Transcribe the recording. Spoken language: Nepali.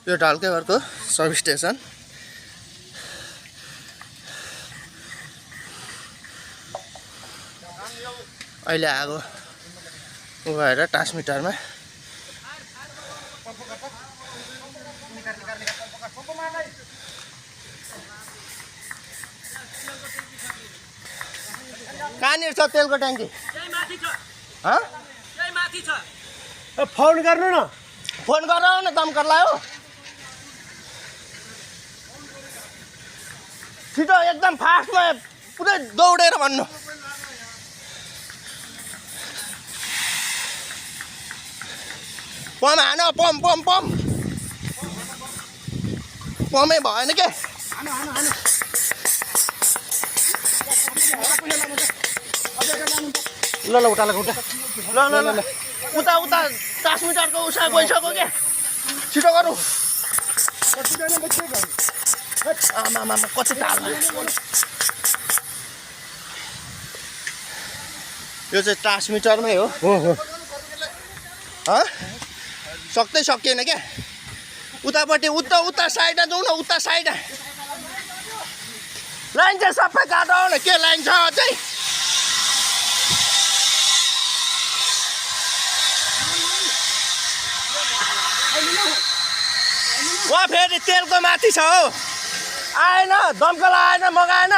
यो ढल्केघरको सब स्टेसन अहिले आगो गएर ट्रान्समिटरमा कहाँनिर छ तेलको ट्याङ्की? फोन गर्नु न, फोन गरेर आऊ न दमकललाई हो। छिटो एकदम फास्टमा पुरै दौडेर भन्नु। पम्प हान, पम्प पम्प पम्प पम्पै भएन के। ल ल उता उता ल ल ल उता उता ट्रान्समिटरको उसा गइसक्यो के। छिटो गरौँ। आमामा कति ताल यो चाहिँ ट्रान्समिटरमै हो। सक्दै सकिएन क्या। उतापट्टि उता उता साइडमा जाउँ न, उता साइड लाइन चाहिँ सबै काटो न। के लाइन छ अझै? वहाँ फेरि तेलको माथि छ हौ। आएन, दमकल आएन, मगाएन।